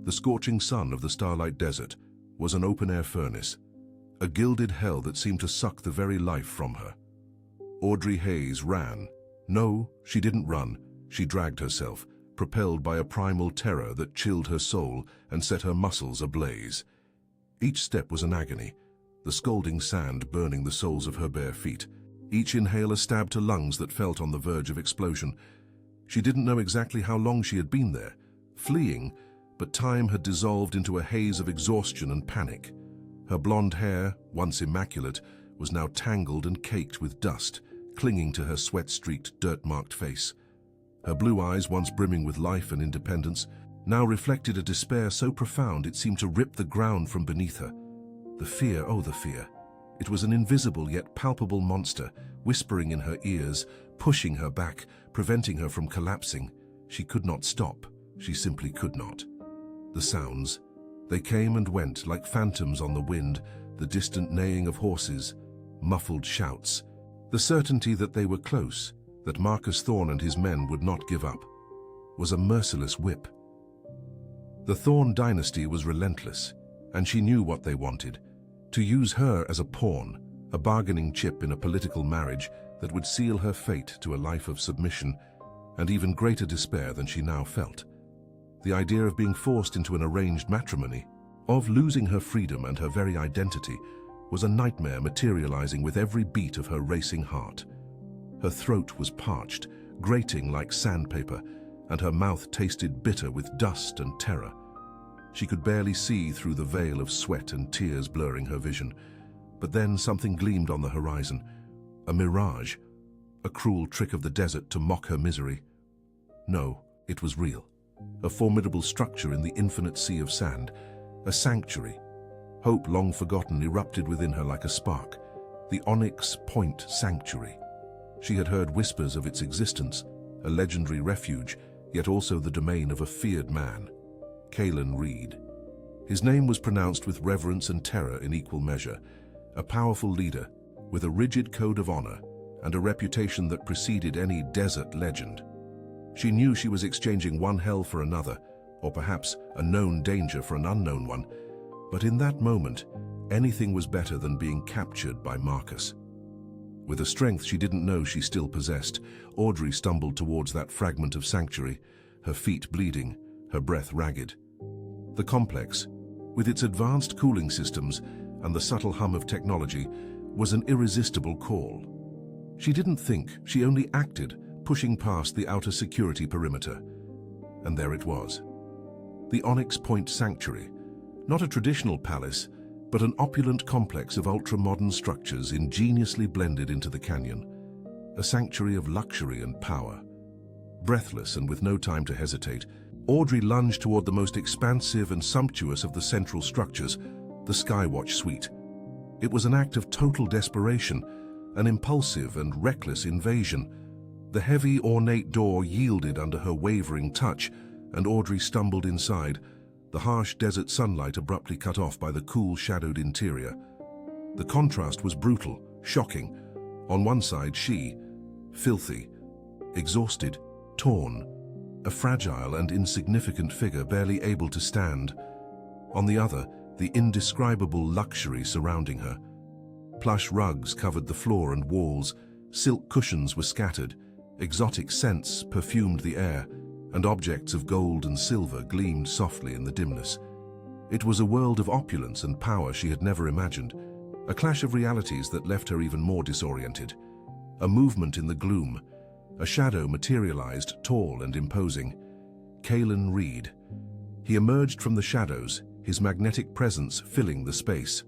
The scorching sun of the starlight desert was an open-air furnace, a gilded hell that seemed to suck the very life from her. Audrey Hayes ran. No, she didn't run. She dragged herself, propelled by a primal terror that chilled her soul and set her muscles ablaze. Each step was an agony, the scalding sand burning the soles of her bare feet. Each inhale a stab to lungs that felt on the verge of explosion. She didn't know exactly how long she had been there, fleeing, but time had dissolved into a haze of exhaustion and panic. Her blonde hair, once immaculate, was now tangled and caked with dust, clinging to her sweat-streaked, dirt-marked face. Her blue eyes, once brimming with life and independence, now reflected a despair so profound it seemed to rip the ground from beneath her. The fear, oh the fear. It was an invisible yet palpable monster, whispering in her ears, pushing her back, preventing her from collapsing. She could not stop. She simply could not. The sounds. They came and went like phantoms on the wind, the distant neighing of horses, muffled shouts. The certainty that they were close, that Marcus Thorne and his men would not give up, was a merciless whip. The Thorne dynasty was relentless, and she knew what they wanted: to use her as a pawn, a bargaining chip in a political marriage that would seal her fate to a life of submission and even greater despair than she now felt. The idea of being forced into an arranged matrimony, of losing her freedom and her very identity, was a nightmare materializing with every beat of her racing heart. Her throat was parched, grating like sandpaper, and her mouth tasted bitter with dust and terror. She could barely see through the veil of sweat and tears blurring her vision. But then something gleamed on the horizon. A mirage, a cruel trick of the desert to mock her misery. No, it was real. A formidable structure in the infinite sea of sand, a sanctuary. Hope, long forgotten, erupted within her like a spark. The Onyx Point Sanctuary. She had heard whispers of its existence, a legendary refuge, yet also the domain of a feared man, Kalen Reed. His name was pronounced with reverence and terror in equal measure, a powerful leader with a rigid code of honor and a reputation that preceded any desert legend. She knew she was exchanging one hell for another, or perhaps a known danger for an unknown one, but in that moment, anything was better than being captured by Marcus. With a strength she didn't know she still possessed, Audrey stumbled towards that fragment of sanctuary, her feet bleeding, her breath ragged. The complex, with its advanced cooling systems and the subtle hum of technology, was an irresistible call. She didn't think, she only acted, pushing past the outer security perimeter. And there it was. The Onyx Point Sanctuary, not a traditional palace, but an opulent complex of ultra-modern structures ingeniously blended into the canyon. A sanctuary of luxury and power. Breathless and with no time to hesitate, Audrey lunged toward the most expansive and sumptuous of the central structures, the Skywatch Suite. It was an act of total desperation, an impulsive and reckless invasion. The heavy, ornate door yielded under her wavering touch, and Audrey stumbled inside, the harsh desert sunlight abruptly cut off by the cool, shadowed interior. The contrast was brutal, shocking. On one side, she, filthy, exhausted, torn, a fragile and insignificant figure barely able to stand. On the other, the indescribable luxury surrounding her. Plush rugs covered the floor and walls, silk cushions were scattered, exotic scents perfumed the air, and objects of gold and silver gleamed softly in the dimness. It was a world of opulence and power she had never imagined, a clash of realities that left her even more disoriented. A movement in the gloom, a shadow materialized, tall and imposing. Kalen Reed. He emerged from the shadows, his magnetic presence filling the space.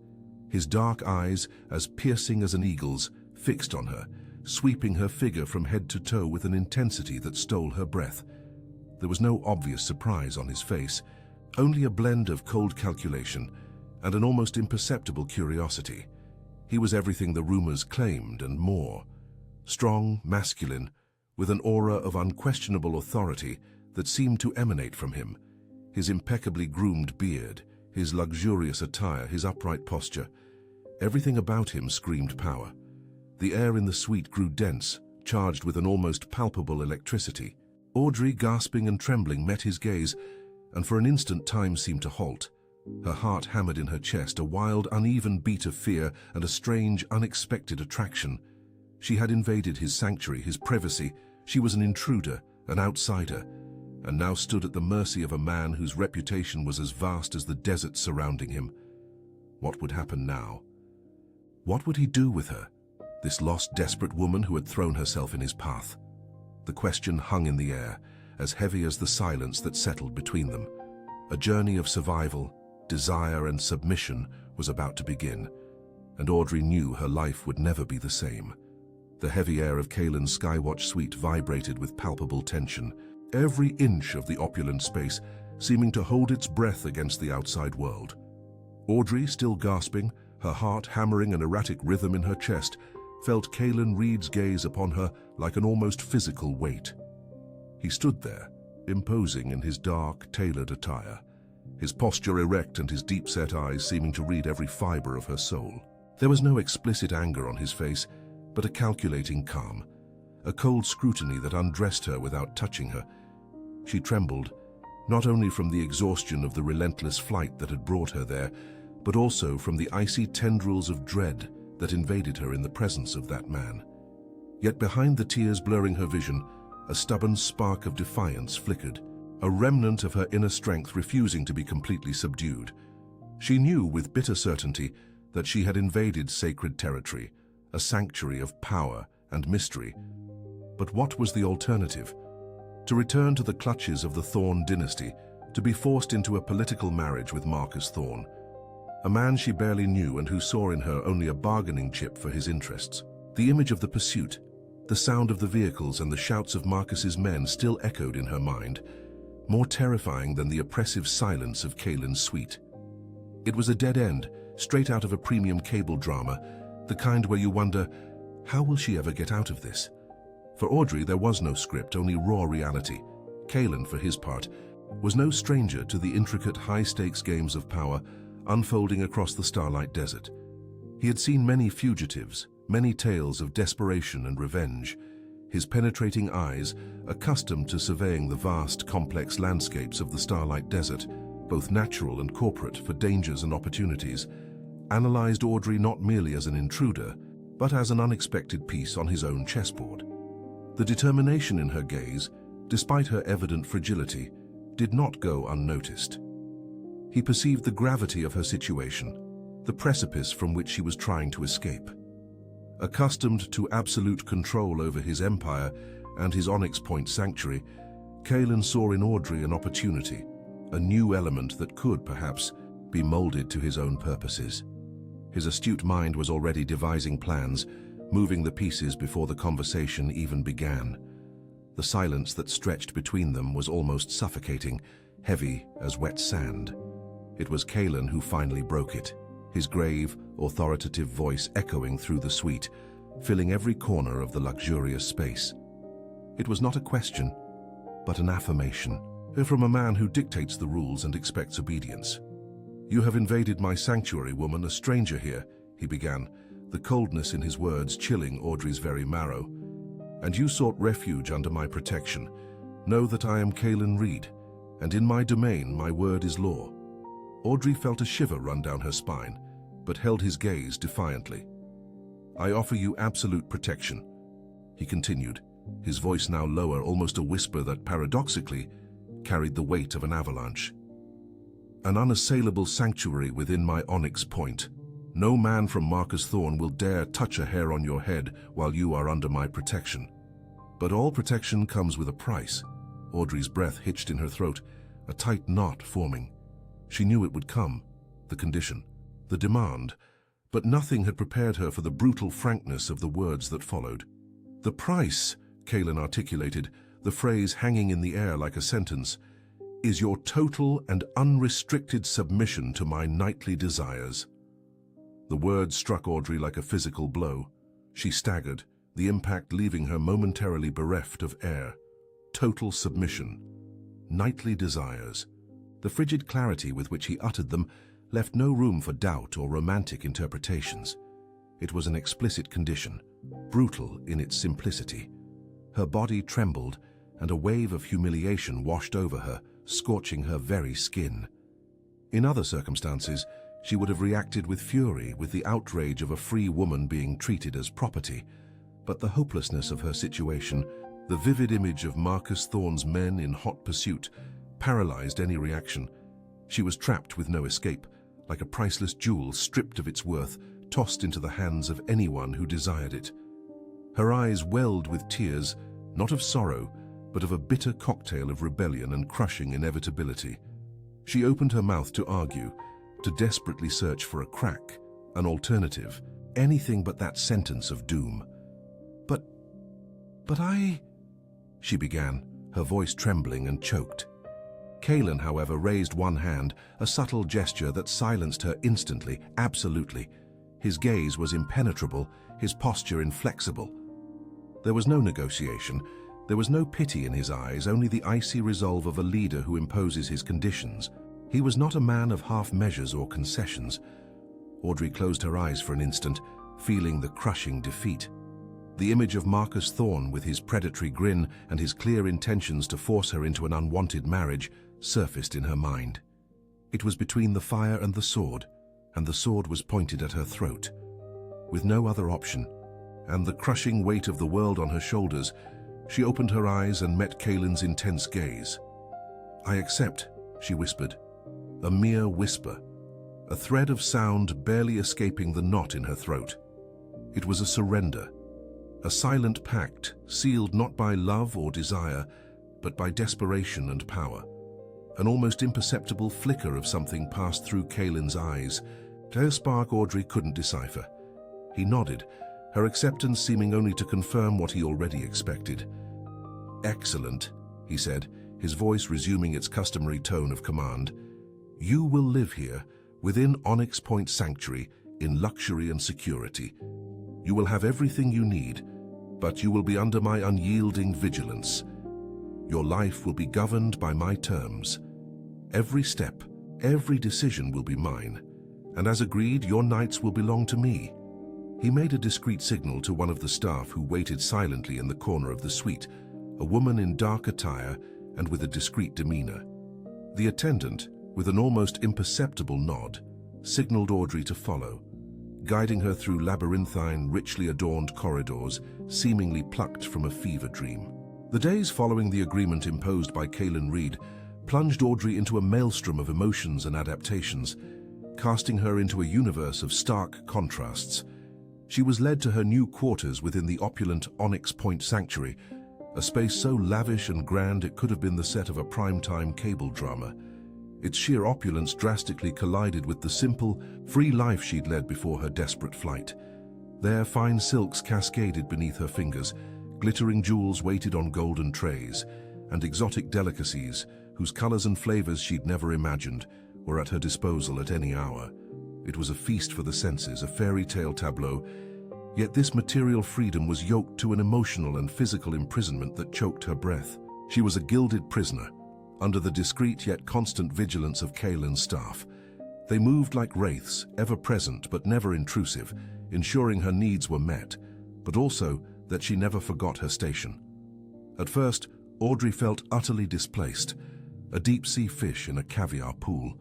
His dark eyes, as piercing as an eagle's, fixed on her, sweeping her figure from head to toe with an intensity that stole her breath. There was no obvious surprise on his face, only a blend of cold calculation and an almost imperceptible curiosity. He was everything the rumors claimed and more. Strong, masculine, with an aura of unquestionable authority that seemed to emanate from him. His impeccably groomed beard, his luxurious attire, his upright posture. Everything about him screamed power. The air in the suite grew dense, charged with an almost palpable electricity. Audrey, gasping and trembling, met his gaze, and for an instant time seemed to halt. Her heart hammered in her chest, a wild, uneven beat of fear and a strange, unexpected attraction. She had invaded his sanctuary, his privacy. She was an intruder, an outsider, and now stood at the mercy of a man whose reputation was as vast as the desert surrounding him. What would happen now? What would he do with her, this lost, desperate woman who had thrown herself in his path? The question hung in the air, as heavy as the silence that settled between them. A journey of survival, desire and submission was about to begin, and Audrey knew her life would never be the same. The heavy air of Kaylin's Skywatch suite vibrated with palpable tension, every inch of the opulent space seeming to hold its breath against the outside world. Audrey, still gasping, her heart hammering an erratic rhythm in her chest, felt Kaylin Reed's gaze upon her like an almost physical weight. He stood there, imposing in his dark, tailored attire, his posture erect and his deep-set eyes seeming to read every fiber of her soul. There was no explicit anger on his face, but a calculating calm, a cold scrutiny that undressed her without touching her. She trembled, not only from the exhaustion of the relentless flight that had brought her there, but also from the icy tendrils of dread that invaded her in the presence of that man. Yet behind the tears blurring her vision, a stubborn spark of defiance flickered, a remnant of her inner strength refusing to be completely subdued. She knew with bitter certainty that she had invaded sacred territory, a sanctuary of power and mystery. But what was the alternative? To return to the clutches of the Thorne dynasty, to be forced into a political marriage with Marcus Thorne, a man she barely knew and who saw in her only a bargaining chip for his interests. The image of the pursuit, the sound of the vehicles and the shouts of Marcus's men still echoed in her mind, more terrifying than the oppressive silence of Kaylin's suite. It was a dead end, straight out of a premium cable drama, the kind where you wonder, how will she ever get out of this? For Audrey, there was no script, only raw reality. Kaylin, for his part, was no stranger to the intricate, high-stakes games of power unfolding across the Starlight Desert. He had seen many fugitives, many tales of desperation and revenge. His penetrating eyes, accustomed to surveying the vast, complex landscapes of the Starlight Desert, both natural and corporate for dangers and opportunities, analyzed Audrey not merely as an intruder, but as an unexpected piece on his own chessboard. The determination in her gaze, despite her evident fragility, did not go unnoticed. He perceived the gravity of her situation, the precipice from which she was trying to escape. Accustomed to absolute control over his empire and his Onyx Point sanctuary, Kaylin saw in Audrey an opportunity, a new element that could, perhaps, be molded to his own purposes. His astute mind was already devising plans, moving the pieces before the conversation even began. The silence that stretched between them was almost suffocating, heavy as wet sand. It was Kaylin who finally broke it, his grave, authoritative voice echoing through the suite, filling every corner of the luxurious space. It was not a question, but an affirmation, from a man who dictates the rules and expects obedience. "You have invaded my sanctuary, woman, a stranger here," he began, the coldness in his words chilling Audrey's very marrow. "And you sought refuge under my protection. Know that I am Kaylin Reed, and in my domain my word is law." Audrey felt a shiver run down her spine, but held his gaze defiantly. "I offer you absolute protection," he continued, his voice now lower, almost a whisper that paradoxically carried the weight of an avalanche. "An unassailable sanctuary within my Onyx Point. No man from Marcus Thorne will dare touch a hair on your head while you are under my protection. But all protection comes with a price." Audrey's breath hitched in her throat, a tight knot forming. She knew it would come, the condition, the demand, but nothing had prepared her for the brutal frankness of the words that followed. "The price," Kaylin articulated, the phrase hanging in the air like a sentence, "is your total and unrestricted submission to my nightly desires." The words struck Audrey like a physical blow. She staggered, the impact leaving her momentarily bereft of air. Total submission. Nightly desires. The frigid clarity with which he uttered them left no room for doubt or romantic interpretations. It was an explicit condition, brutal in its simplicity. Her body trembled, and a wave of humiliation washed over her, scorching her very skin. In other circumstances, she would have reacted with fury, with the outrage of a free woman being treated as property. But the hopelessness of her situation, the vivid image of Marcus Thorne's men in hot pursuit, paralyzed any reaction. She was trapped with no escape, like a priceless jewel stripped of its worth, tossed into the hands of anyone who desired it. Her eyes welled with tears, not of sorrow, but of a bitter cocktail of rebellion and crushing inevitability. She opened her mouth to argue, to desperately search for a crack, an alternative, anything but that sentence of doom. But I... she began, her voice trembling and choked. Kaelin, however, raised one hand, a subtle gesture that silenced her instantly, absolutely. His gaze was impenetrable, his posture inflexible. There was no negotiation, there was no pity in his eyes, only the icy resolve of a leader who imposes his conditions. He was not a man of half measures or concessions. Audrey closed her eyes for an instant, feeling the crushing defeat. The image of Marcus Thorne, with his predatory grin and his clear intentions to force her into an unwanted marriage, surfaced in her mind. It was between the fire and the sword was pointed at her throat. With no other option, and the crushing weight of the world on her shoulders, she opened her eyes and met Kaelin's intense gaze. "I accept," she whispered. A mere whisper, a thread of sound barely escaping the knot in her throat. It was a surrender, a silent pact sealed not by love or desire, but by desperation and power. An almost imperceptible flicker of something passed through Kaelin's eyes, a spark Audrey couldn't decipher. He nodded, her acceptance seeming only to confirm what he already expected. "Excellent," he said, his voice resuming its customary tone of command. "You will live here, within Onyx Point Sanctuary, in luxury and security. You will have everything you need, but you will be under my unyielding vigilance. Your life will be governed by my terms. Every step, every decision will be mine, and as agreed, your nights will belong to me." He made a discreet signal to one of the staff who waited silently in the corner of the suite, a woman in dark attire and with a discreet demeanor. The attendant, with an almost imperceptible nod, signaled Audrey to follow, guiding her through labyrinthine, richly adorned corridors, seemingly plucked from a fever dream. The days following the agreement imposed by Kaelin Reed plunged Audrey into a maelstrom of emotions and adaptations, casting her into a universe of stark contrasts. She was led to her new quarters within the opulent Onyx Point Sanctuary, a space so lavish and grand it could have been the set of a primetime cable drama. Its sheer opulence drastically collided with the simple, free life she'd led before her desperate flight. There, fine silks cascaded beneath her fingers, glittering jewels waited on golden trays, and exotic delicacies, whose colors and flavors she'd never imagined, were at her disposal at any hour. It was a feast for the senses, a fairy tale tableau, yet this material freedom was yoked to an emotional and physical imprisonment that choked her breath. She was a gilded prisoner, under the discreet yet constant vigilance of Kaelin's staff. They moved like wraiths, ever present but never intrusive, ensuring her needs were met, but also that she never forgot her station. At first, Audrey felt utterly displaced, a deep-sea fish in a caviar pool.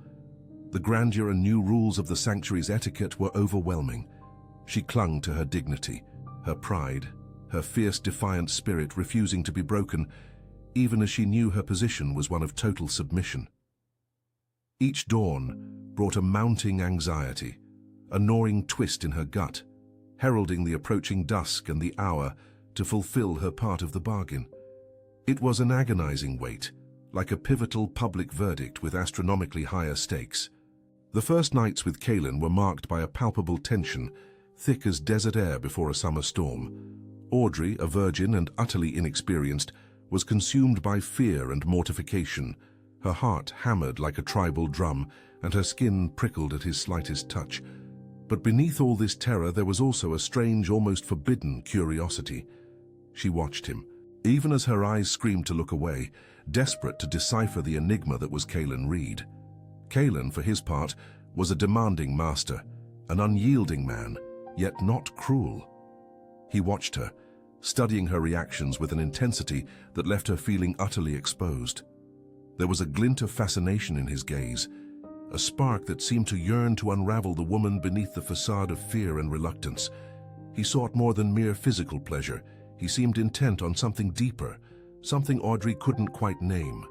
The grandeur and new rules of the sanctuary's etiquette were overwhelming. She clung to her dignity, her pride, her fierce, defiant spirit refusing to be broken, even as she knew her position was one of total submission. Each dawn brought a mounting anxiety, a gnawing twist in her gut, heralding the approaching dusk and the hour to fulfill her part of the bargain. It was an agonizing wait, like a pivotal public verdict with astronomically higher stakes. The first nights with Kaelin were marked by a palpable tension, thick as desert air before a summer storm. Audrey, a virgin and utterly inexperienced, was consumed by fear and mortification. Her heart hammered like a tribal drum, and her skin prickled at his slightest touch. But beneath all this terror there was also a strange, almost forbidden curiosity. She watched him, even as her eyes screamed to look away, desperate to decipher the enigma that was Kaelin Reed. Kaelin, for his part, was a demanding master, an unyielding man, yet not cruel. He watched her, studying her reactions with an intensity that left her feeling utterly exposed. There was a glint of fascination in his gaze, a spark that seemed to yearn to unravel the woman beneath the facade of fear and reluctance. He sought more than mere physical pleasure. He seemed intent on something deeper, something Audrey couldn't quite name.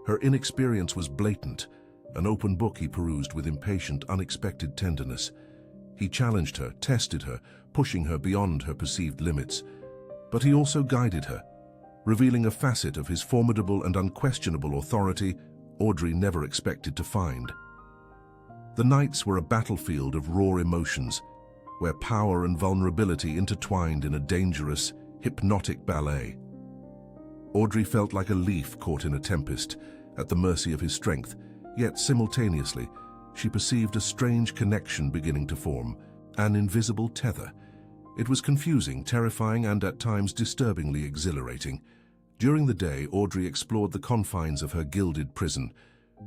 Her inexperience was blatant, an open book he perused with impatient, unexpected tenderness. He challenged her, tested her, pushing her beyond her perceived limits. But he also guided her, revealing a facet of his formidable and unquestionable authority Audrey never expected to find. The nights were a battlefield of raw emotions, where power and vulnerability intertwined in a dangerous, hypnotic ballet. Audrey felt like a leaf caught in a tempest, at the mercy of his strength, yet simultaneously, she perceived a strange connection beginning to form, an invisible tether. It was confusing, terrifying, and at times disturbingly exhilarating. During the day, Audrey explored the confines of her gilded prison.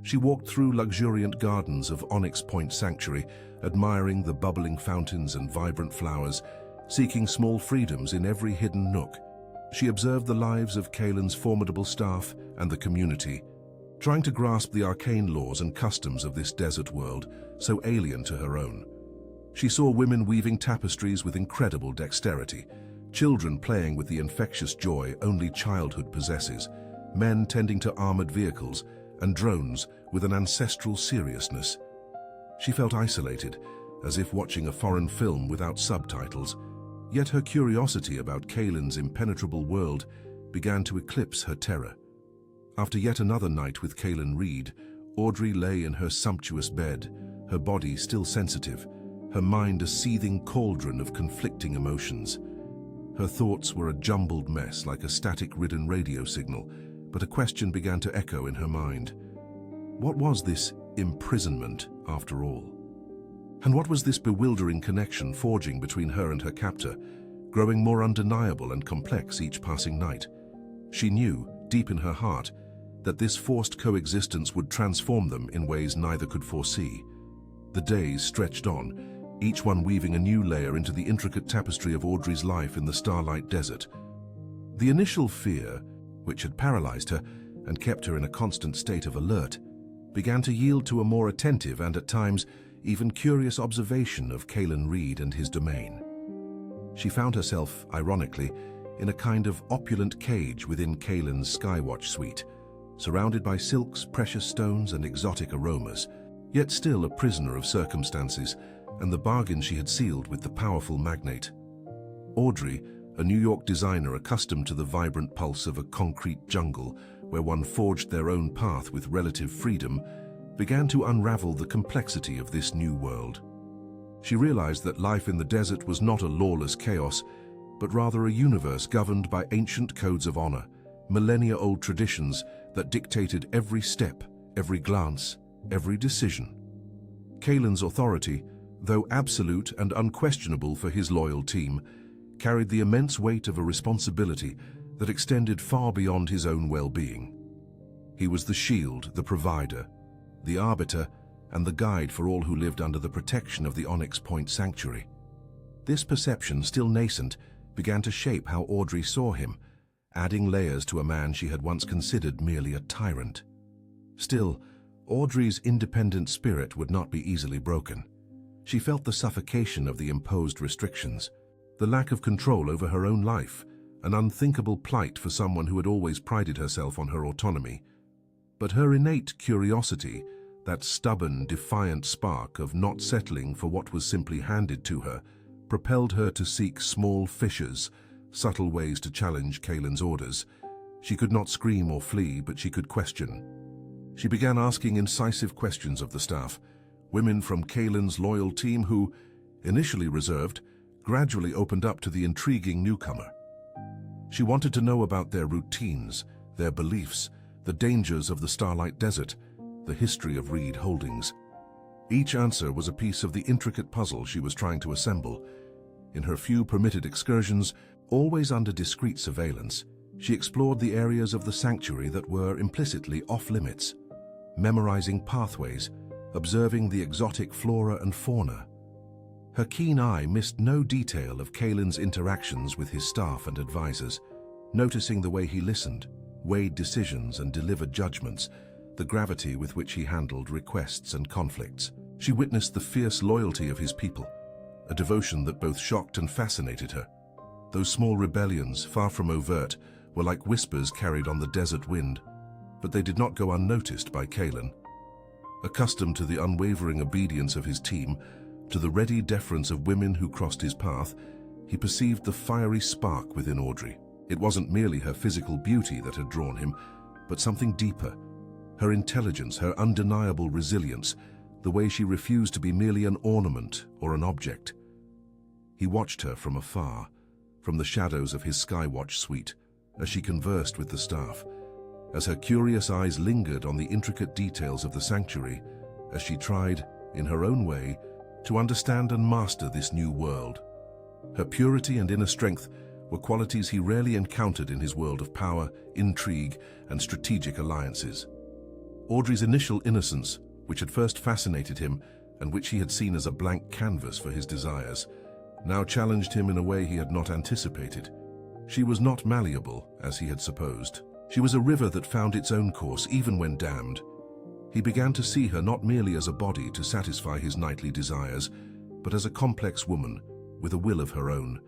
She walked through luxuriant gardens of Onyx Point Sanctuary, admiring the bubbling fountains and vibrant flowers, seeking small freedoms in every hidden nook. She observed the lives of Kaelin's formidable staff and the community, trying to grasp the arcane laws and customs of this desert world, so alien to her own. She saw women weaving tapestries with incredible dexterity, children playing with the infectious joy only childhood possesses, men tending to armored vehicles, and drones with an ancestral seriousness. She felt isolated, as if watching a foreign film without subtitles, yet her curiosity about Kaelin's impenetrable world began to eclipse her terror. After yet another night with Kaelin Reed, Audrey lay in her sumptuous bed, her body still sensitive, her mind a seething cauldron of conflicting emotions. Her thoughts were a jumbled mess like a static-ridden radio signal, but a question began to echo in her mind. What was this imprisonment, after all? And what was this bewildering connection forging between her and her captor, growing more undeniable and complex each passing night? She knew, deep in her heart, that this forced coexistence would transform them in ways neither could foresee. The days stretched on, each one weaving a new layer into the intricate tapestry of Audrey's life in the Starlight Desert. The initial fear, which had paralyzed her and kept her in a constant state of alert, began to yield to a more attentive and at times even curious observation of Kaelin Reed and his domain. She found herself, ironically, in a kind of opulent cage within Kaelin's Skywatch suite, surrounded by silks, precious stones, and exotic aromas, yet still a prisoner of circumstances and the bargain she had sealed with the powerful magnate. Audrey, a New York designer accustomed to the vibrant pulse of a concrete jungle where one forged their own path with relative freedom, began to unravel the complexity of this new world. She realized that life in the desert was not a lawless chaos, but rather a universe governed by ancient codes of honor, millennia-old traditions that dictated every step, every glance, every decision. Kaelin's authority, though absolute and unquestionable for his loyal team, carried the immense weight of a responsibility that extended far beyond his own well-being. He was the shield, the provider, the arbiter, and the guide for all who lived under the protection of the Onyx Point Sanctuary. This perception, still nascent, began to shape how Audrey saw him, adding layers to a man she had once considered merely a tyrant. Still, Audrey's independent spirit would not be easily broken. She felt the suffocation of the imposed restrictions, the lack of control over her own life, an unthinkable plight for someone who had always prided herself on her autonomy. But her innate curiosity, that stubborn, defiant spark of not settling for what was simply handed to her, propelled her to seek small fissures, subtle ways to challenge Kaelin's orders. She could not scream or flee, but she could question. She began asking incisive questions of the staff, women from Kaelin's loyal team who, initially reserved, gradually opened up to the intriguing newcomer. She wanted to know about their routines, their beliefs, the dangers of the Starlight Desert, the history of Reed Holdings. Each answer was a piece of the intricate puzzle she was trying to assemble. In her few permitted excursions, always under discreet surveillance, she explored the areas of the sanctuary that were implicitly off-limits, memorizing pathways, observing the exotic flora and fauna. Her keen eye missed no detail of Kaelin's interactions with his staff and advisors, noticing the way he listened, weighed decisions, and delivered judgments, the gravity with which he handled requests and conflicts. She witnessed the fierce loyalty of his people, a devotion that both shocked and fascinated her. Those small rebellions, far from overt, were like whispers carried on the desert wind, but they did not go unnoticed by Kaelin. Accustomed to the unwavering obedience of his team, to the ready deference of women who crossed his path, he perceived the fiery spark within Audrey. It wasn't merely her physical beauty that had drawn him, but something deeper. Her intelligence, her undeniable resilience, the way she refused to be merely an ornament or an object. He watched her from afar, from the shadows of his Skywatch suite, as she conversed with the staff, as her curious eyes lingered on the intricate details of the sanctuary, as she tried, in her own way, to understand and master this new world. Her purity and inner strength were qualities he rarely encountered in his world of power, intrigue, and strategic alliances. Audrey's initial innocence, which had first fascinated him and which he had seen as a blank canvas for his desires, now challenged him in a way he had not anticipated. She was not malleable, as he had supposed. She was a river that found its own course even when dammed. He began to see her not merely as a body to satisfy his nightly desires, but as a complex woman with a will of her own,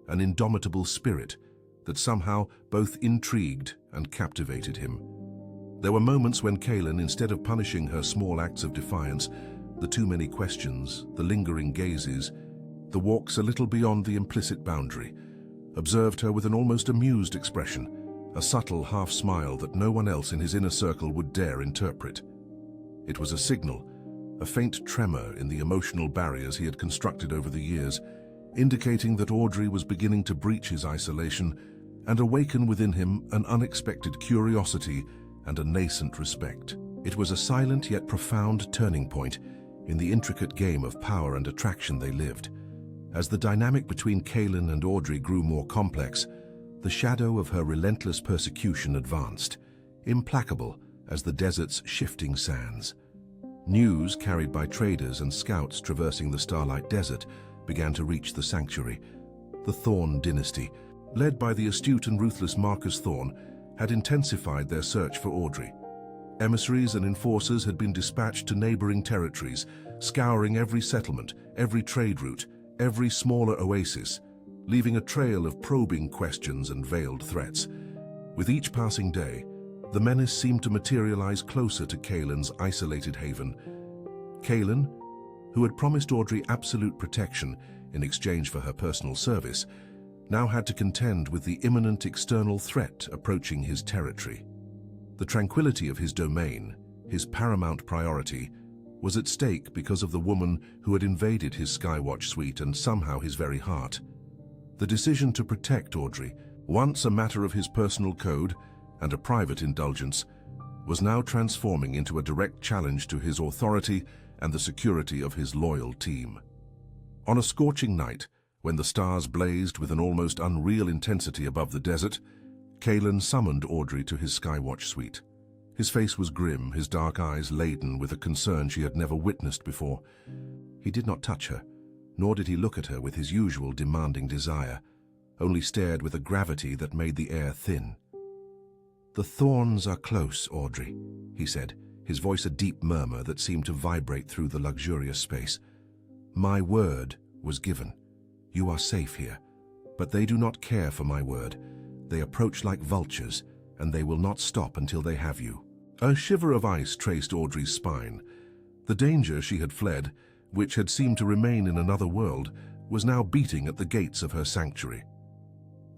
an indomitable spirit that somehow both intrigued and captivated him. There were moments when Kaelin, instead of punishing her small acts of defiance, the too many questions, the lingering gazes, the walks a little beyond the implicit boundary, observed her with an almost amused expression, a subtle half-smile that no one else in his inner circle would dare interpret. It was a signal, a faint tremor in the emotional barriers he had constructed over the years, indicating that Audrey was beginning to breach his isolation and awaken within him an unexpected curiosity and a nascent respect. It was a silent yet profound turning point in the intricate game of power and attraction they lived. As the dynamic between Kaelin and Audrey grew more complex, the shadow of her relentless persecution advanced, implacable as the desert's shifting sands. News carried by traders and scouts traversing the Starlight Desert began to reach the sanctuary. The Thorn dynasty, led by the astute and ruthless Marcus Thorn, had intensified their search for Audrey. Emissaries and enforcers had been dispatched to neighboring territories, scouring every settlement, every trade route, every smaller oasis, leaving a trail of probing questions and veiled threats. With each passing day, the menace seemed to materialize closer to Kaelin's isolated haven. Kaelin, who had promised Audrey absolute protection in exchange for her personal service, now had to contend with the imminent external threat approaching his territory. The tranquility of his domain, his paramount priority, was at stake because of the woman who had invaded his Skywatch suite and somehow his very heart. The decision to protect Audrey, once a matter of his personal code and a private indulgence, was now transforming into a direct challenge to his authority and the security of his loyal team. On a scorching night, when the stars blazed with an almost unreal intensity above the desert, Kaelin summoned Audrey to his Skywatch suite. His face was grim, his dark eyes laden with a concern she had never witnessed before. He did not touch her, nor did he look at her with his usual demanding desire, only stared with a gravity that made the air thin. "The Thorns are close, Audrey," he said, his voice a deep murmur that seemed to vibrate through the luxurious space. "My word was given. You are safe here, but they do not care for my word. They approach like vultures, and they will not stop until they have you." A shiver of ice traced Audrey's spine. The danger she had fled, which had seemed to remain in another world, was now beating at the gates of her sanctuary.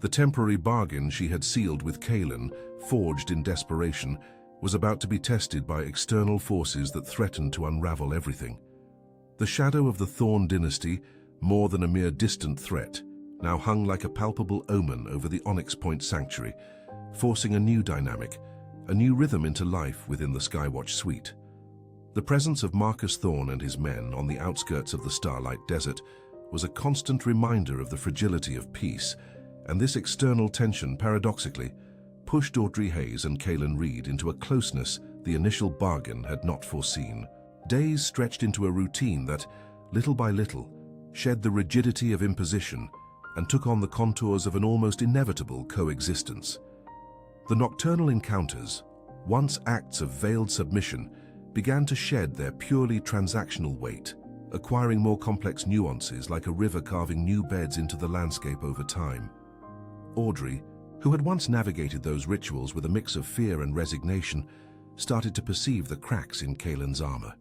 The temporary bargain she had sealed with Kaelin, forged in desperation, was about to be tested by external forces that threatened to unravel everything. The shadow of the Thorn dynasty, more than a mere distant threat, now hung like a palpable omen over the Onyx Point sanctuary, forcing a new dynamic, a new rhythm into life within the Skywatch suite. The presence of Marcus Thorn and his men on the outskirts of the Starlight Desert was a constant reminder of the fragility of peace, and this external tension, paradoxically, pushed Audrey Hayes and Kaelin Reed into a closeness the initial bargain had not foreseen. Days stretched into a routine that, little by little, shed the rigidity of imposition and took on the contours of an almost inevitable coexistence. The nocturnal encounters, once acts of veiled submission, began to shed their purely transactional weight, acquiring more complex nuances like a river carving new beds into the landscape over time. Audrey, who had once navigated those rituals with a mix of fear and resignation, started to perceive the cracks in Kaelin's armor.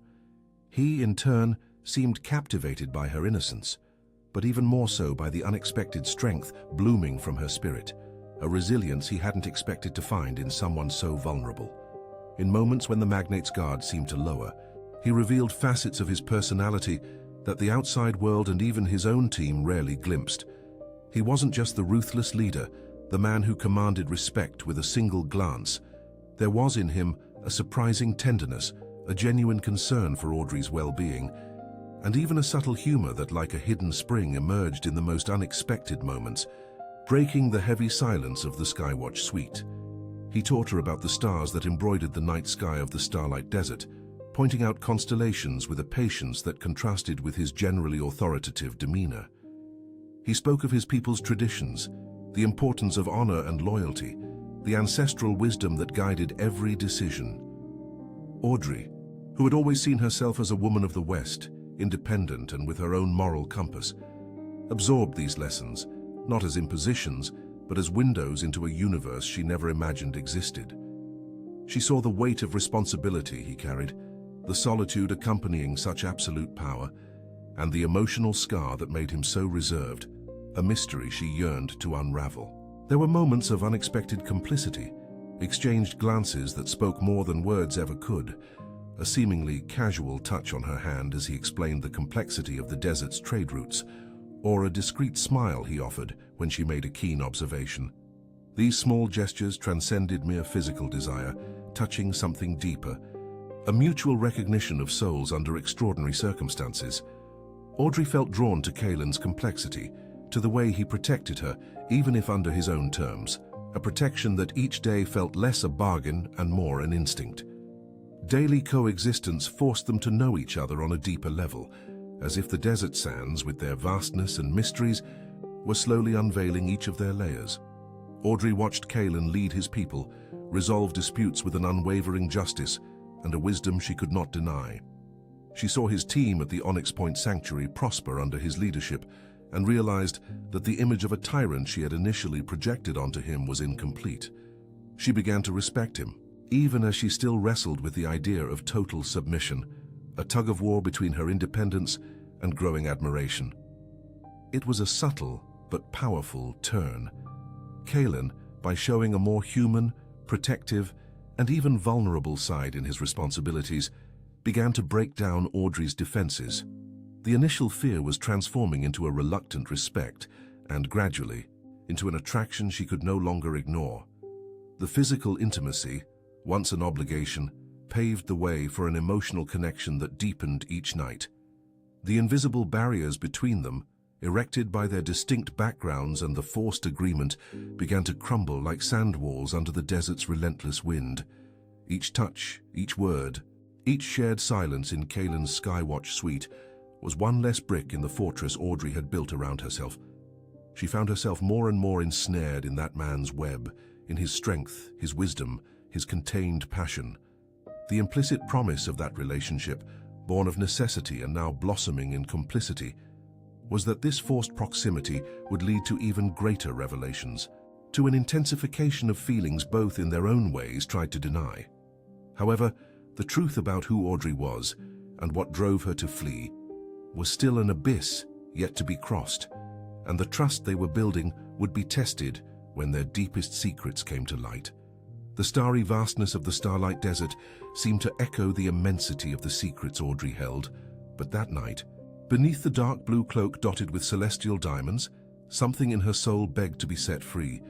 He, in turn, seemed captivated by her innocence, but even more so by the unexpected strength blooming from her spirit, a resilience he hadn't expected to find in someone so vulnerable. In moments when the magnate's guard seemed to lower, he revealed facets of his personality that the outside world and even his own team rarely glimpsed. He wasn't just the ruthless leader, the man who commanded respect with a single glance. There was in him a surprising tenderness, a genuine concern for Audrey's well-being, and even a subtle humor that, like a hidden spring, emerged in the most unexpected moments, breaking the heavy silence of the Skywatch suite. He taught her about the stars that embroidered the night sky of the Starlight Desert, pointing out constellations with a patience that contrasted with his generally authoritative demeanor. He spoke of his people's traditions, the importance of honor and loyalty, the ancestral wisdom that guided every decision. Audrey, who had always seen herself as a woman of the West, independent and with her own moral compass, absorbed these lessons, not as impositions, but as windows into a universe she never imagined existed. She saw the weight of responsibility he carried, the solitude accompanying such absolute power, and the emotional scar that made him so reserved, a mystery she yearned to unravel. There were moments of unexpected complicity, exchanged glances that spoke more than words ever could, a seemingly casual touch on her hand as he explained the complexity of the desert's trade routes, or a discreet smile he offered when she made a keen observation. These small gestures transcended mere physical desire, touching something deeper, a mutual recognition of souls under extraordinary circumstances. Audrey felt drawn to Kaelin's complexity, to the way he protected her, even if under his own terms, a protection that each day felt less a bargain and more an instinct. Daily coexistence forced them to know each other on a deeper level, as if the desert sands, with their vastness and mysteries, were slowly unveiling each of their layers. Audrey watched Kaelin lead his people, resolve disputes with an unwavering justice and a wisdom she could not deny. She saw his team at the Onyx Point Sanctuary prosper under his leadership and realized that the image of a tyrant she had initially projected onto him was incomplete. She began to respect him, even as she still wrestled with the idea of total submission, a tug-of-war between her independence and growing admiration. It was a subtle but powerful turn. Kaelin, by showing a more human, protective, and even vulnerable side in his responsibilities, began to break down Audrey's defenses. The initial fear was transforming into a reluctant respect, and gradually, into an attraction she could no longer ignore. The physical intimacy, once an obligation, paved the way for an emotional connection that deepened each night. The invisible barriers between them, erected by their distinct backgrounds and the forced agreement, began to crumble like sand walls under the desert's relentless wind. Each touch, each word, each shared silence in Kaelin's Skywatch suite was one less brick in the fortress Audrey had built around herself. She found herself more and more ensnared in that man's web, in his strength, his wisdom, his contained passion. The implicit promise of that relationship, born of necessity and now blossoming in complicity, was that this forced proximity would lead to even greater revelations, to an intensification of feelings both in their own ways tried to deny. However, the truth about who Audrey was and what drove her to flee was still an abyss yet to be crossed, and the trust they were building would be tested when their deepest secrets came to light. The starry vastness of the Starlight Desert seemed to echo the immensity of the secrets Audrey held, but that night, beneath the dark blue cloak dotted with celestial diamonds, something in her soul begged to be set free.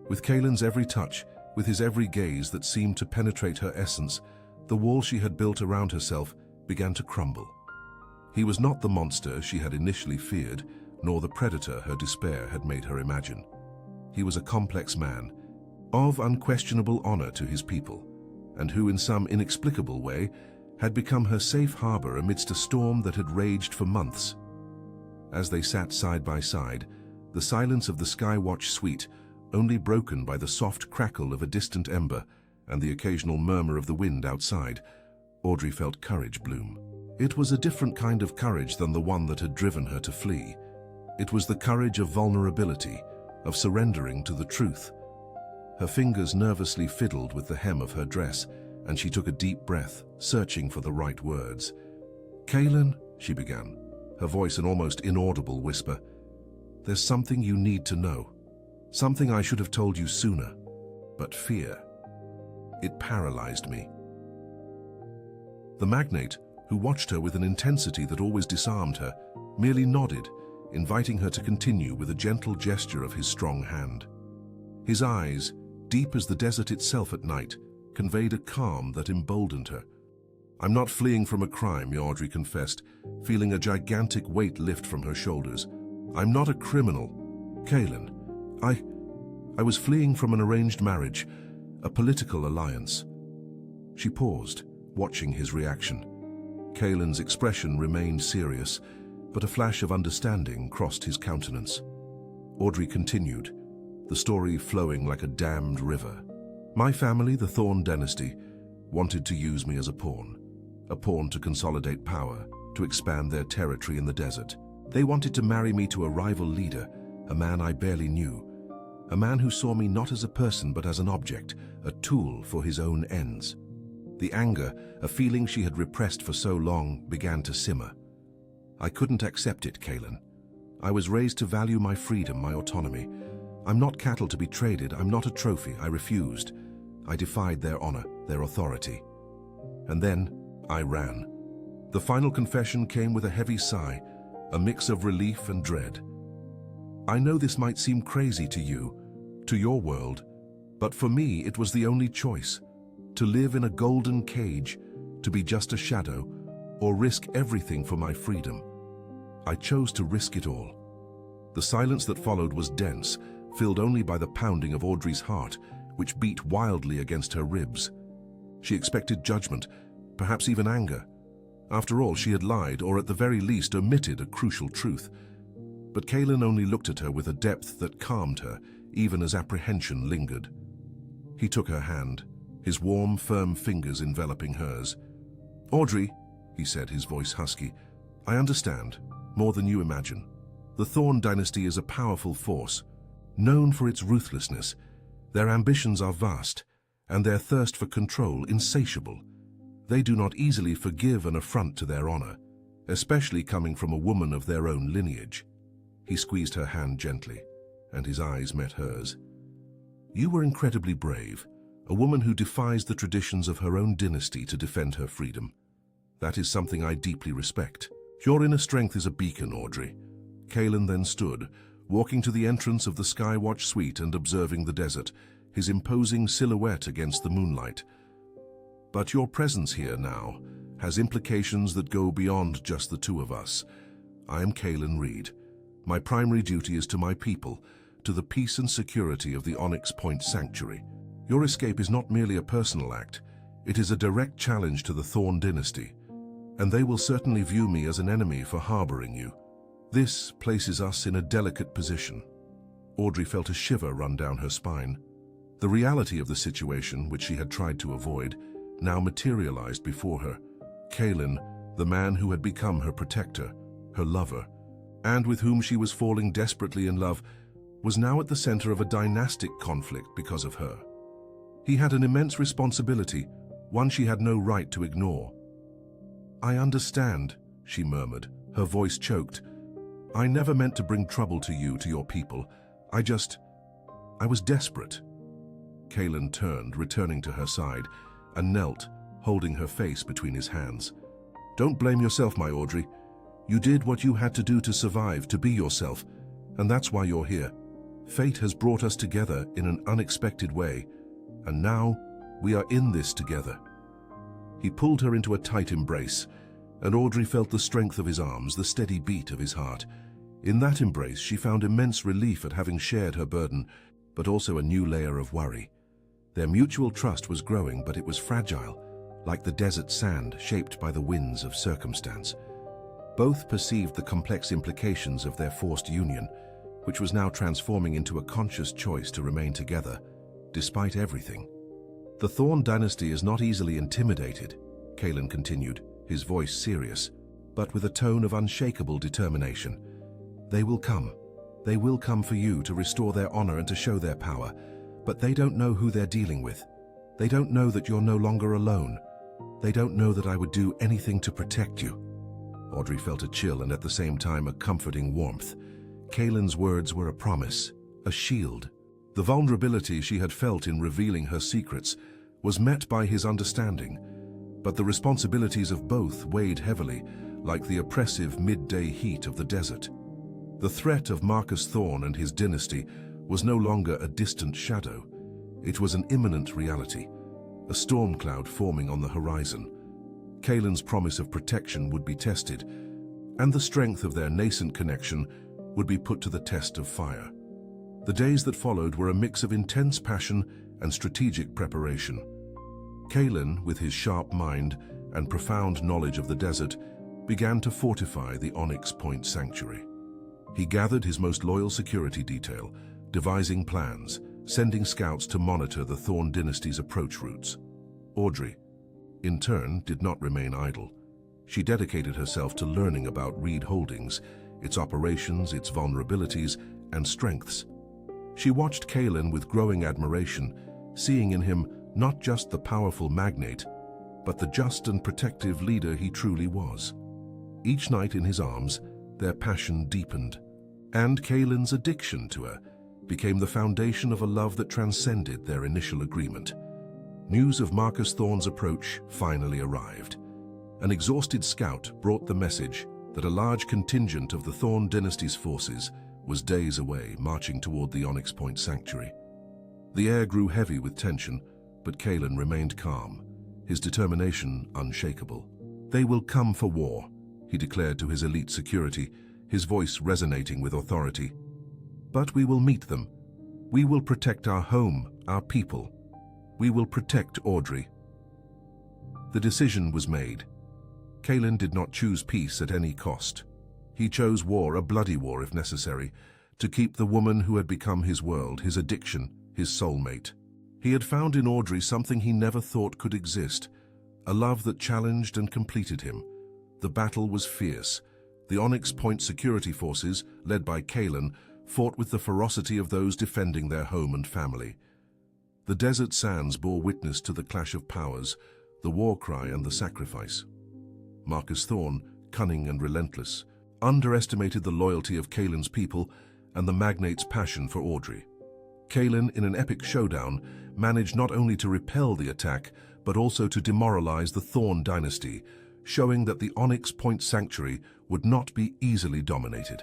With Kaelin's every touch, with his every gaze that seemed to penetrate her essence, the wall she had built around herself began to crumble. He was not the monster she had initially feared, nor the predator her despair had made her imagine. He was a complex man, of unquestionable honor to his people, and who in some inexplicable way had become her safe harbor amidst a storm that had raged for months. As they sat side by side, the silence of the Skywatch suite only broken by the soft crackle of a distant ember and the occasional murmur of the wind outside, Audrey felt courage bloom. It was a different kind of courage than the one that had driven her to flee. It was the courage of vulnerability, of surrendering to the truth. Her fingers nervously fiddled with the hem of her dress, and she took a deep breath, searching for the right words. "Kaylin," she began, her voice an almost inaudible whisper, "there's something you need to know. Something I should have told you sooner. But fear, it paralyzed me." The magnate, who watched her with an intensity that always disarmed her, merely nodded, inviting her to continue with a gentle gesture of his strong hand. His eyes, deep as the desert itself at night, conveyed a calm that emboldened her. "I'm not fleeing from a crime," Audrey confessed, feeling a gigantic weight lift from her shoulders. "I'm not a criminal, Kaylin. I was fleeing from an arranged marriage, a political alliance." She paused, watching his reaction. Kaylin's expression remained serious, but a flash of understanding crossed his countenance. Audrey continued, the story flowing like a dammed river. "My family, the Thorne dynasty, wanted to use me as a pawn to consolidate power, to expand their territory in the desert. They wanted to marry me to a rival leader, a man I barely knew, a man who saw me not as a person but as an object, a tool for his own ends." The anger, a feeling she had repressed for so long, began to simmer. "I couldn't accept it, Kaylin. I was raised to value my freedom, my autonomy. I'm not cattle to be traded, I'm not a trophy, I refused. I defied their honor, their authority. And then, I ran." The final confession came with a heavy sigh, a mix of relief and dread. "I know this might seem crazy to you, to your world, but for me it was the only choice. To live in a golden cage, to be just a shadow, or risk everything for my freedom. I chose to risk it all." The silence that followed was dense, filled only by the pounding of Audrey's heart, which beat wildly against her ribs. She expected judgment, perhaps even anger. After all, she had lied, or at the very least omitted a crucial truth. But Kaylin only looked at her with a depth that calmed her, even as apprehension lingered. He took her hand, his warm, firm fingers enveloping hers. "Audrey," he said, his voice husky, "I understand, more than you imagine. The Thorne dynasty is a powerful force, known for its ruthlessness. Their ambitions are vast, and their thirst for control insatiable. They do not easily forgive an affront to their honor, especially coming from a woman of their own lineage." He squeezed her hand gently, and his eyes met hers. "You were incredibly brave, a woman who defies the traditions of her own dynasty to defend her freedom. That is something I deeply respect. Your inner strength is a beacon, Audrey." Kaylin then stood, walking to the entrance of the Skywatch suite and observing the desert, his imposing silhouette against the moonlight. "But your presence here now has implications that go beyond just the two of us. I am Kaylin Reed. My primary duty is to my people, to the peace and security of the Onyx Point Sanctuary. Your escape is not merely a personal act, it is a direct challenge to the Thorne dynasty, and they will certainly view me as an enemy for harboring you. This places us in a delicate position." Audrey felt a shiver run down her spine. The reality of the situation, which she had tried to avoid, now materialized before her. Kaylin, the man who had become her protector, her lover, and with whom she was falling desperately in love, was now at the center of a dynastic conflict because of her. He had an immense responsibility, one she had no right to ignore. "I understand," she murmured, her voice choked. "I never meant to bring trouble to you, to your people. I was desperate." Kaylin turned, returning to her side, and knelt, holding her face between his hands. "Don't blame yourself, my Audrey. You did what you had to do to survive, to be yourself, and that's why you're here. Fate has brought us together in an unexpected way, and now we are in this together." He pulled her into a tight embrace, and Audrey felt the strength of his arms, the steady beat of his heart. In that embrace, she found immense relief at having shared her burden, but also a new layer of worry. Their mutual trust was growing, but it was fragile, like the desert sand shaped by the winds of circumstance. Both perceived the complex implications of their forced union, which was now transforming into a conscious choice to remain together, despite everything. The Thorn dynasty is not easily intimidated, Kaelin continued, his voice serious, but with a tone of unshakable determination. They will come. They will come for you to restore their honor and to show their power, but they don't know who they're dealing with. They don't know that you're no longer alone. They don't know that I would do anything to protect you. Audrey felt a chill and at the same time a comforting warmth. Kaelin's words were a promise, a shield. The vulnerability she had felt in revealing her secrets was met by his understanding, but the responsibilities of both weighed heavily, like the oppressive midday heat of the desert. The threat of Marcus Thorn and his dynasty was no longer a distant shadow. It was an imminent reality, a storm cloud forming on the horizon. Kaelin's promise of protection would be tested, and the strength of their nascent connection would be put to the test of fire. The days that followed were a mix of intense passion and strategic preparation. Kaelin, with his sharp mind and profound knowledge of the desert, began to fortify the Onyx Point Sanctuary. He gathered his most loyal security detail, devising plans, sending scouts to monitor the Thorn dynasty's approach routes. Audrey, in turn, did not remain idle. She dedicated herself to learning about Reed Holdings, its operations, its vulnerabilities, and strengths. She watched Kaelin with growing admiration, seeing in him not just the powerful magnate, but the just and protective leader he truly was. Each night in his arms, their passion deepened, and Kaelin's addiction to her became the foundation of a love that transcended their initial agreement. News of Marcus Thorn's approach finally arrived. An exhausted scout brought the message that a large contingent of the Thorn dynasty's forces was days away, marching toward the Onyx Point Sanctuary. The air grew heavy with tension, but Kaelin remained calm, his determination unshakable. "They will come for war," he declared to his elite security, his voice resonating with authority. "But we will meet them. We will protect our home, our people. We will protect Audrey." The decision was made. Kaelin did not choose peace at any cost. He chose war, a bloody war if necessary, to keep the woman who had become his world, his addiction, his soulmate. He had found in Audrey something he never thought could exist, a love that challenged and completed him. The battle was fierce. The Onyx Point security forces, led by Kaelin, fought with the ferocity of those defending their home and family. The desert sands bore witness to the clash of powers, the war cry and the sacrifice. Marcus Thorn, cunning and relentless, underestimated the loyalty of Kaelin's people and the magnate's passion for Audrey. Kaelin, in an epic showdown, managed not only to repel the attack, but also to demoralize the Thorn dynasty, showing that the Onyx Point Sanctuary would not be easily dominated.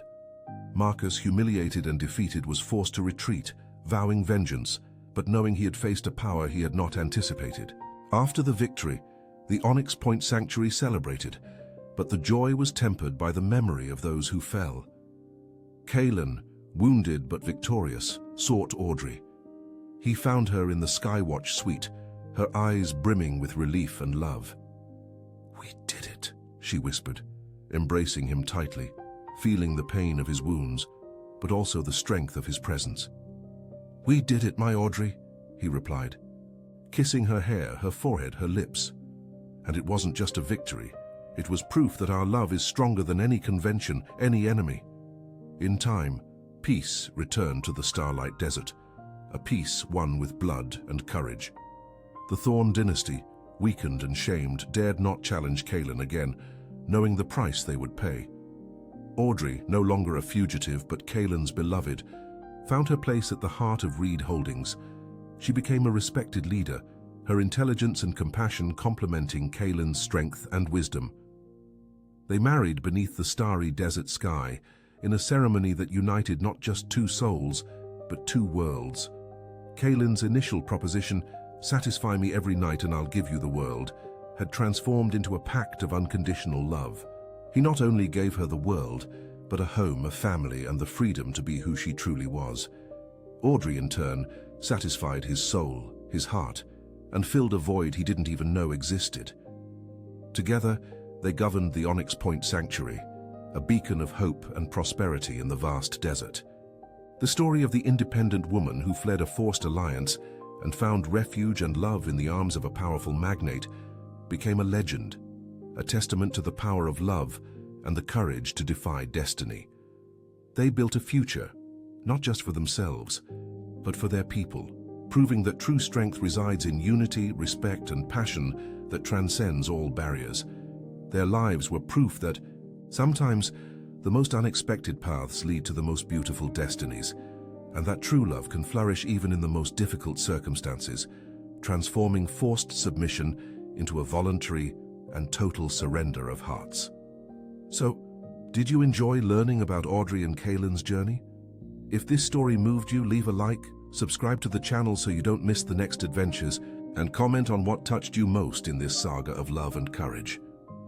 Marcus, humiliated and defeated, was forced to retreat, vowing vengeance, but knowing he had faced a power he had not anticipated. After the victory, the Onyx Point Sanctuary celebrated, but the joy was tempered by the memory of those who fell. Kaelin, wounded but victorious, sought Audrey. He found her in the Skywatch suite, her eyes brimming with relief and love. "We did it," she whispered, embracing him tightly, feeling the pain of his wounds, but also the strength of his presence. "We did it, my Audrey," he replied, kissing her hair, her forehead, her lips. And it wasn't just a victory. It was proof that our love is stronger than any convention, any enemy. In time, peace returned to the Starlight Desert, a peace won with blood and courage. The Thorn dynasty, weakened and shamed, dared not challenge Kaelin again, knowing the price they would pay. Audrey, no longer a fugitive but Kaelin's beloved, found her place at the heart of Reed Holdings. She became a respected leader, her intelligence and compassion complementing Kaelin's strength and wisdom. They married beneath the starry desert sky, in a ceremony that united not just two souls, but two worlds. Kaelin's initial proposition, "Satisfy me every night and I'll give you the world," had transformed into a pact of unconditional love. He not only gave her the world, but a home, a family, and the freedom to be who she truly was. Audrey, in turn, satisfied his soul, his heart, and filled a void he didn't even know existed. Together, they governed the Onyx Point Sanctuary, a beacon of hope and prosperity in the vast desert. The story of the independent woman who fled a forced alliance and found refuge and love in the arms of a powerful magnate, became a legend, a testament to the power of love and the courage to defy destiny. They built a future, not just for themselves, but for their people, proving that true strength resides in unity, respect, and passion that transcends all barriers. Their lives were proof that sometimes the most unexpected paths lead to the most beautiful destinies, and that true love can flourish even in the most difficult circumstances, transforming forced submission into a voluntary and total surrender of hearts. So, did you enjoy learning about Audrey and Kaylin's journey? If this story moved you, leave a like, subscribe to the channel so you don't miss the next adventures, and comment on what touched you most in this saga of love and courage.